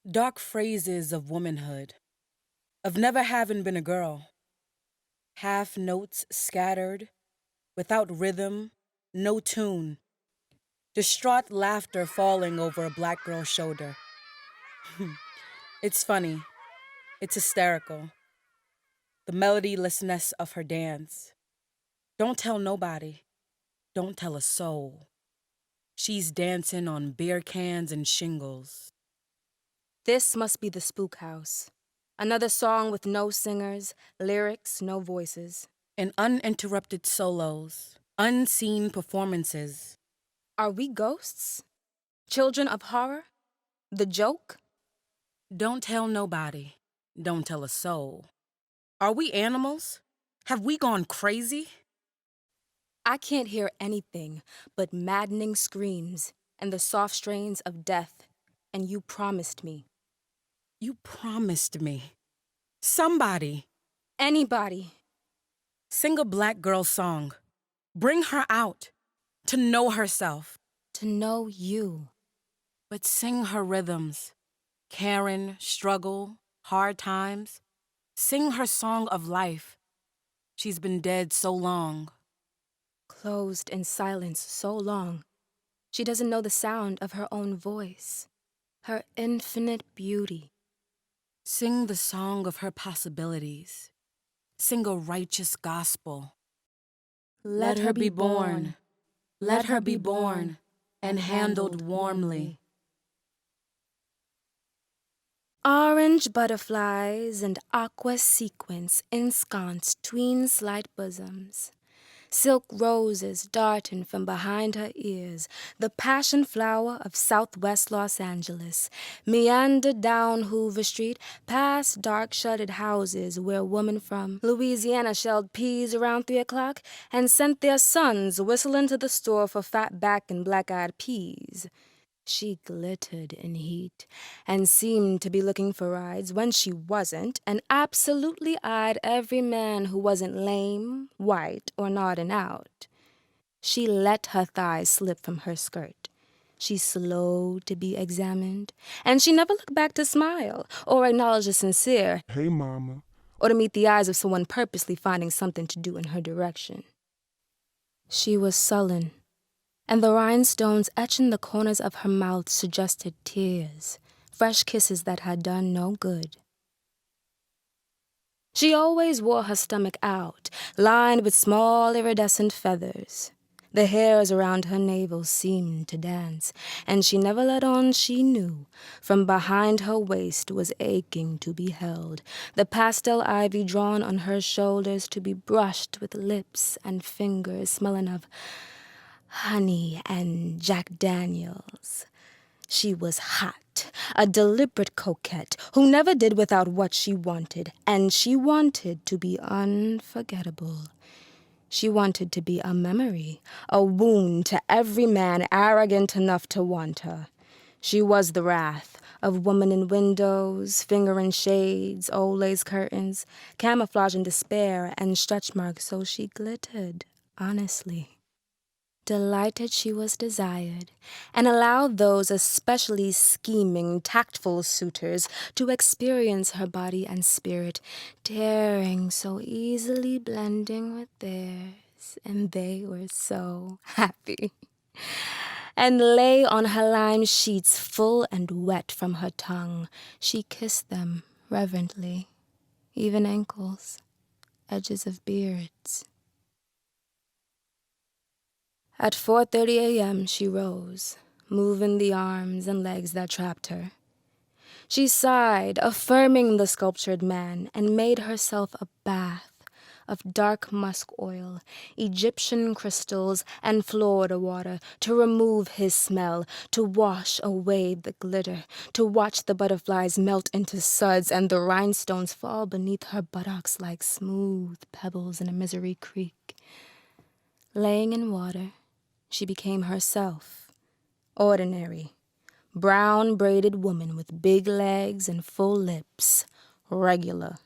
Dark phrases of womanhood, of never having been a girl. Half notes scattered, without rhythm, no tune. Distraught laughter falling over a black girl's shoulder. It's funny. It's hysterical. The melodylessness of her dance. Don't tell nobody. Don't tell a soul. She's dancing on beer cans and shingles. This must be the spook house. Another song with no singers, lyrics, no voices. And uninterrupted solos. Unseen performances. Are we ghosts? Children of horror? The joke? Don't tell nobody. Don't tell a soul. Are we animals? Have we gone crazy? I can't hear anything but maddening screams and the soft strains of death, and you promised me. You promised me. Somebody. Anybody. Sing a black girl song. Bring her out. To know herself. To know you. But sing her rhythms. Caring, struggle, hard times. Sing her song of life. She's been dead so long. Closed in silence so long. She doesn't know the sound of her own voice. Her infinite beauty. Sing the song of her possibilities. Sing a righteous gospel. Let her be born. Let her be born and handled warmly. Orange butterflies and aqua sequins ensconced tween slight bosoms. Silk roses darting from behind her ears, the passion flower of southwest Los Angeles, meandered down Hoover Street, past dark shuttered houses where women from Louisiana shelled peas around 3 o'clock and sent their sons whistling to the store for fatback and black-eyed peas. She glittered in heat and seemed to be looking for rides when she wasn't, and absolutely eyed every man who wasn't lame, white, or nodding out. She let her thighs slip from her skirt. She slowed to be examined, and she never looked back to smile or acknowledge a sincere, "Hey, Mama," or to meet the eyes of someone purposely finding something to do in her direction. She was sullen, and the rhinestones etching the corners of her mouth suggested tears, fresh kisses that had done no good. She always wore her stomach out, lined with small iridescent feathers. The hairs around her navel seemed to dance, and she never let on she knew. From behind her waist was aching to be held, the pastel ivy drawn on her shoulders to be brushed with lips and fingers smelling of honey and Jack Daniels. She was hot, a deliberate coquette who never did without what she wanted, and she wanted to be unforgettable. She wanted to be a memory, a wound to every man arrogant enough to want her. She was the wrath of woman in windows, fingering shades, old lace curtains, camouflaging despair and stretch marks so she glittered, honestly. Delighted she was desired, and allowed those especially scheming, tactful suitors to experience her body and spirit, daring so easily blending with theirs, and they were so happy. And lay on her lime sheets full and wet from her tongue. She kissed them reverently, even ankles, edges of beards. At 4:30 a.m. she rose, moving the arms and legs that trapped her. She sighed, affirming the sculptured man, and made herself a bath of dark musk oil, Egyptian crystals, and Florida water to remove his smell, to wash away the glitter, to watch the butterflies melt into suds and the rhinestones fall beneath her buttocks like smooth pebbles in a misery creek. Laying in water, she became herself, ordinary, brown-braided woman with big legs and full lips, regular.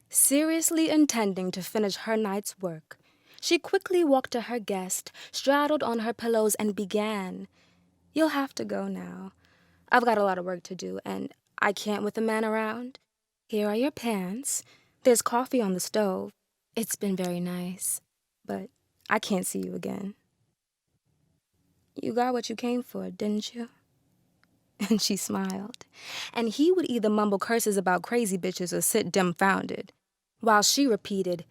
Seriously intending to finish her night's work, she quickly walked to her guest, straddled on her pillows, and began, "You'll have to go now. I've got a lot of work to do, and I can't with a man around. Here are your pants. There's coffee on the stove. It's been very nice, but I can't see you again. You got what you came for, didn't you? And she smiled. And he would either mumble curses about crazy bitches or sit dumbfounded, while she repeated,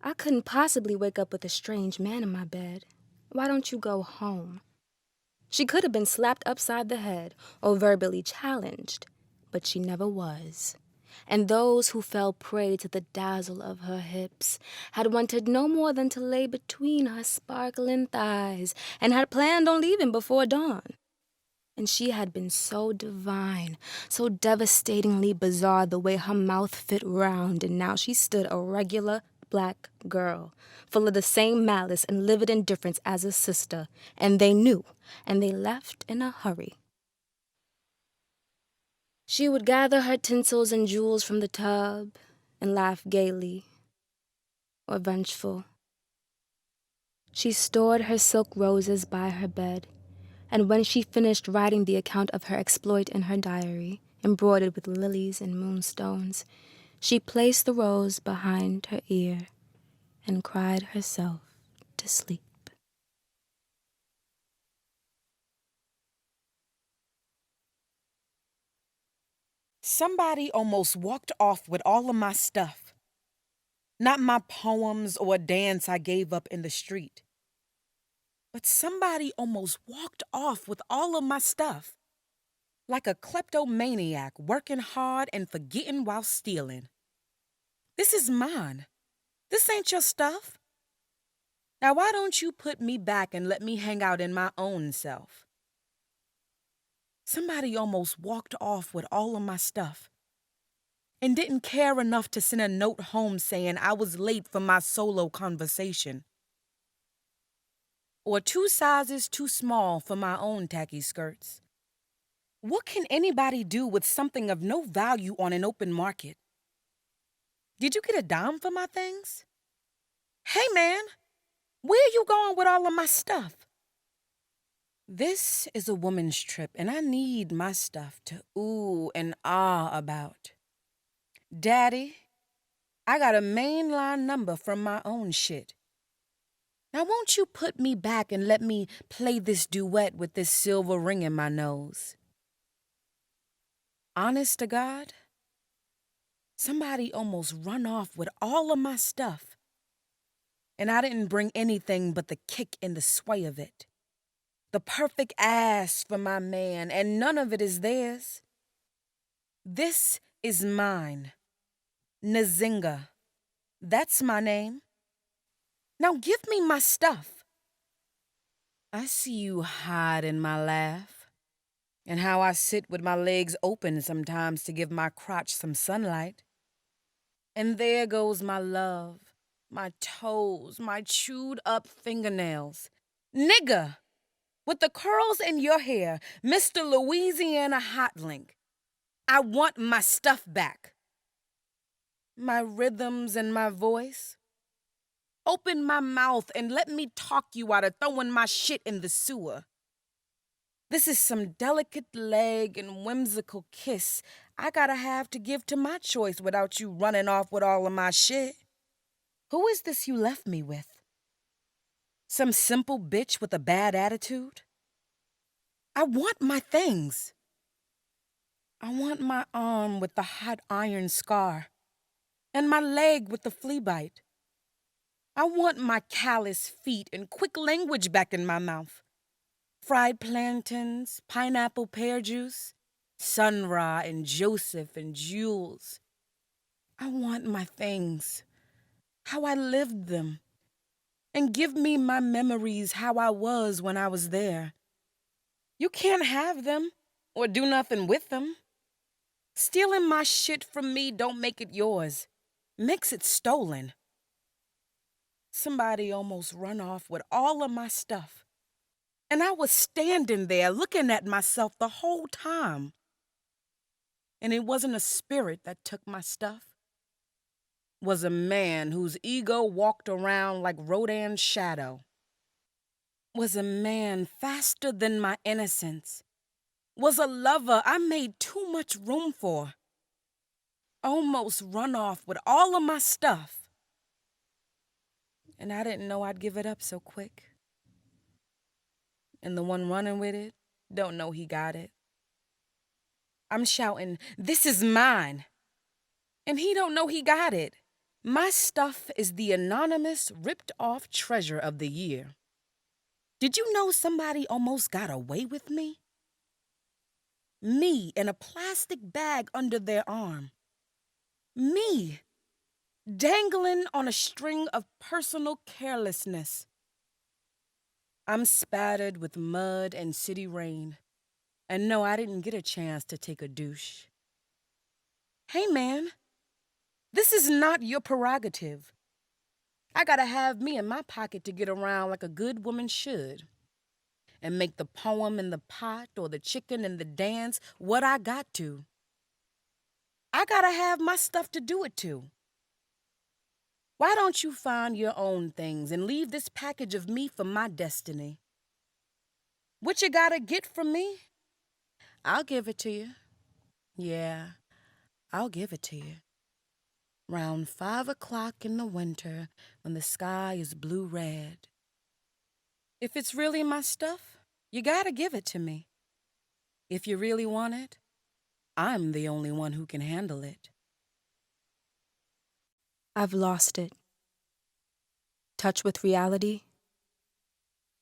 I couldn't possibly wake up with a strange man in my bed. Why don't you go home? She could have been slapped upside the head or verbally challenged, but she never was. And those who fell prey to the dazzle of her hips had wanted no more than to lay between her sparkling thighs and had planned on leaving before dawn. And she had been so divine, so devastatingly bizarre the way her mouth fit round, and now she stood a regular black girl, full of the same malice and livid indifference as a sister, and they knew, and they left in a hurry. She would gather her tinsels and jewels from the tub and laugh gaily or vengeful. She stored her silk roses by her bed, and when she finished writing the account of her exploit in her diary, embroidered with lilies and moonstones, she placed the rose behind her ear and cried herself to sleep. Somebody almost walked off with all of my stuff. Not my poems or a dance I gave up in the street. But somebody almost walked off with all of my stuff. Like a kleptomaniac working hard and forgetting while stealing. This is mine. This ain't your stuff. Now why don't you put me back and let me hang out in my own self? Somebody almost walked off with all of my stuff and didn't care enough to send a note home saying I was late for my solo conversation. Or 2 sizes too small for my own tacky skirts. What can anybody do with something of no value on an open market? Did you get a dime for my things? Hey man, where you going with all of my stuff? This is a woman's trip, and I need my stuff to ooh and ah about. Daddy, I got a mainline number from my own shit. Now won't you put me back and let me play this duet with this silver ring in my nose? Honest to God, somebody almost run off with all of my stuff, and I didn't bring anything but the kick and the sway of it. The perfect ass for my man, and none of it is theirs. This is mine. Nzinga. That's my name. Now give me my stuff. I see you hide in my laugh, and how I sit with my legs open sometimes to give my crotch some sunlight. And there goes my love, my toes, my chewed up fingernails. Nigga! With the curls in your hair, Mr. Louisiana Hot Link. I want my stuff back. My rhythms and my voice. Open my mouth and let me talk you out of throwing my shit in the sewer. This is some delicate leg and whimsical kiss I gotta have to give to my choice without you running off with all of my shit. Who is this you left me with? Some simple bitch with a bad attitude? I want my things. I want my arm with the hot iron scar and my leg with the flea bite. I want my callous feet and quick language back in my mouth. Fried plantains, pineapple pear juice, Sun Ra and Joseph and Jules. I want my things, how I lived them, and give me my memories how I was when I was there. You can't have them or do nothing with them. Stealing my shit from me don't make it yours. Makes it stolen. Somebody almost run off with all of my stuff. And I was standing there looking at myself the whole time. And it wasn't a spirit that took my stuff. It was a man whose ego walked around like Rodin's shadow. Was a man faster than my innocence was a lover I made too much room for. Almost run off with all of my stuff. And I didn't know I'd give it up so quick. And the one running with it don't know he got it. I'm shouting, "This is mine." And he don't know he got it. My stuff is the anonymous, ripped-off treasure of the year. Did you know somebody almost got away with me? Me in a plastic bag under their arm. Me, dangling on a string of personal carelessness. I'm spattered with mud and city rain. And no, I didn't get a chance to take a douche. Hey, man, this is not your prerogative. I gotta have me in my pocket to get around like a good woman should. And make the poem in the pot or the chicken in the dance what I got to. I gotta have my stuff to do it to. Why don't you find your own things and leave this package of me for my destiny? What you gotta get from me? I'll give it to you. Yeah, I'll give it to you. Round 5 o'clock in the winter when the sky is blue-red. If it's really my stuff, you gotta give it to me. If you really want it, I'm the only one who can handle it. I've lost it. Touch with reality.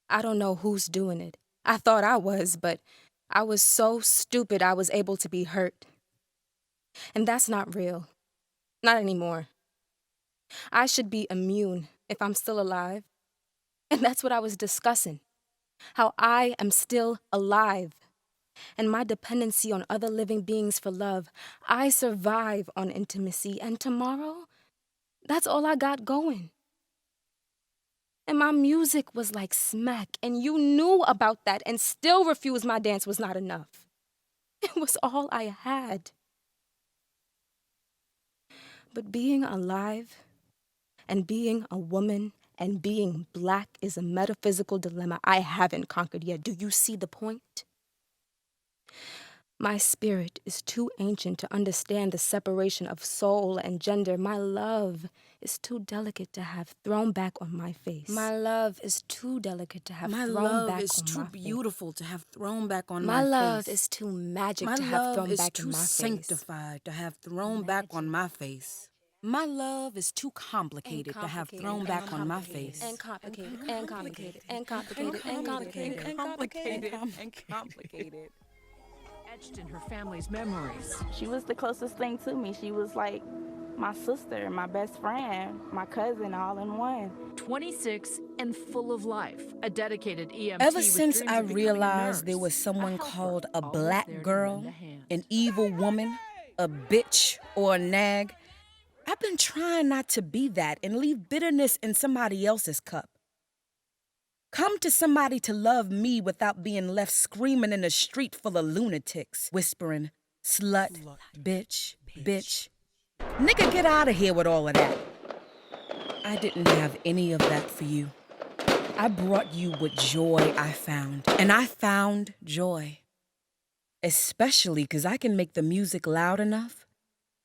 I don't know who's doing it. I thought I was, but I was so stupid I was able to be hurt. And that's not real. Not anymore. I should be immune if I'm still alive. And that's what I was discussing. How I am still alive. And my dependency on other living beings for love. I survive on intimacy. And tomorrow, that's all I got going. And my music was like smack, and you knew about that and still refused my dance was not enough. It was all I had. But being alive and being a woman and being black is a metaphysical dilemma I haven't conquered yet. Do you see the point? My spirit is too ancient to understand the separation of soul and gender. My love is too delicate to have thrown back on my face. My love is too delicate to have thrown back on my face. My love is too beautiful to have thrown back on my face. My love is too magic to have thrown back in my face. My love is too sanctified to have thrown back on my face. My love is too complicated to have thrown back on my face. And complicated, and complicated, and complicated, and complicated, and complicated, and complicated. Etched in her family's memories. She was the closest thing to me. She was like my sister, my best friend, my cousin, all in one. 26 and full of life, a dedicated EMT. Ever since I realized there was someone called a black girl, an evil woman, a bitch, or a nag, I've been trying not to be that and leave bitterness in somebody else's cup. Come to somebody to love me without being left screaming in a street full of lunatics, whispering, slut, bitch, bitch. Nigga, get out of here with all of that. I didn't have any of that for you. I brought you what joy I found, and I found joy. Especially because I can make the music loud enough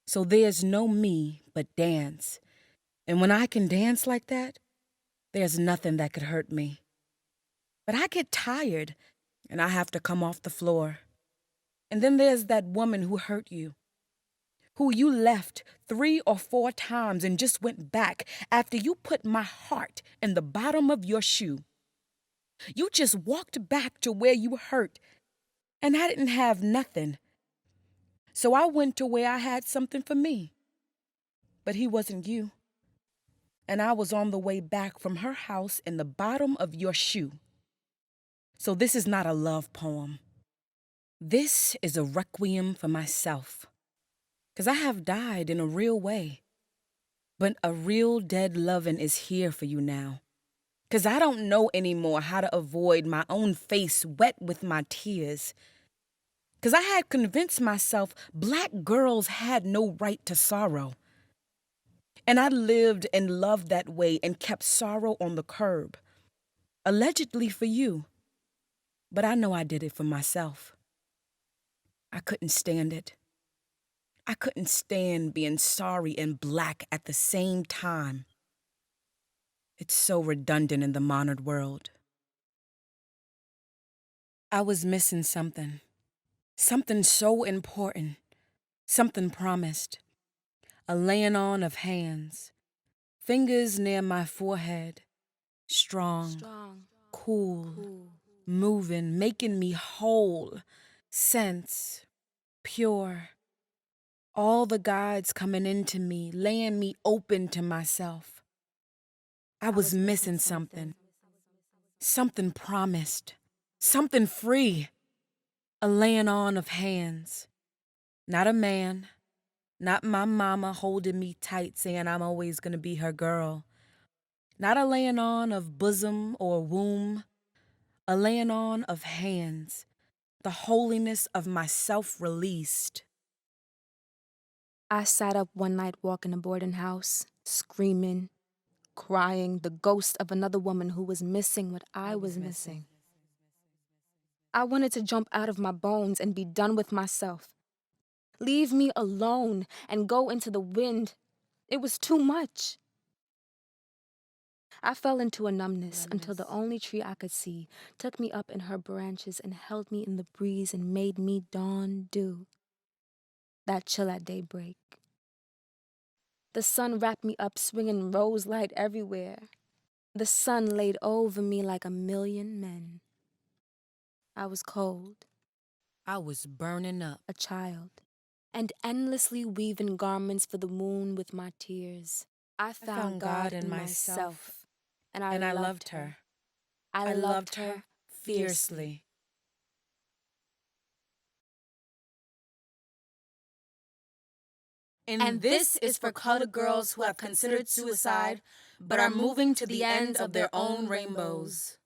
so there's no me but dance. And when I can dance like that, there's nothing that could hurt me. But I get tired, and I have to come off the floor. And then there's that woman who hurt you, who you left 3 or 4 times and just went back after you put my heart in the bottom of your shoe. You just walked back to where you hurt, and I didn't have nothing. So I went to where I had something for me. But he wasn't you. And I was on the way back from her house in the bottom of your shoe. So this is not a love poem. This is a requiem for myself. 'Cause I have died in a real way. But a real dead lovin' is here for you now. 'Cause I don't know anymore how to avoid my own face wet with my tears. 'Cause I had convinced myself black girls had no right to sorrow. And I lived and loved that way and kept sorrow on the curb. Allegedly for you. But I know I did it for myself. I couldn't stand it. I couldn't stand being sorry and black at the same time. It's so redundant in the modern world. I was missing something. Something so important. Something promised. A laying on of hands. Fingers near my forehead. Strong, cool, moving, making me whole. Sense, pure. All the guides coming into me, laying me open to myself. I was missing something. Something promised. Something free. A laying on of hands. Not a man. Not my mama holding me tight saying I'm always gonna be her girl. Not a laying on of bosom or womb. A laying on of hands. The holiness of myself released. I sat up one night walking a boarding house, screaming, crying, the ghost of another woman who was missing what I was missing. I wanted to jump out of my bones and be done with myself. Leave me alone and go into the wind. It was too much. I fell into a numbness until the only tree I could see took me up in her branches and held me in the breeze and made me dawn dew. That chill at daybreak. The sun wrapped me up, swinging rose light everywhere. The sun laid over me like a million men. I was cold, I was burning up. a child, and endlessly weaving garments for the moon with my tears. I found God in myself, and I loved her. I loved her fiercely. And this is for colored girls who have considered suicide but are moving to the end of their own rainbows.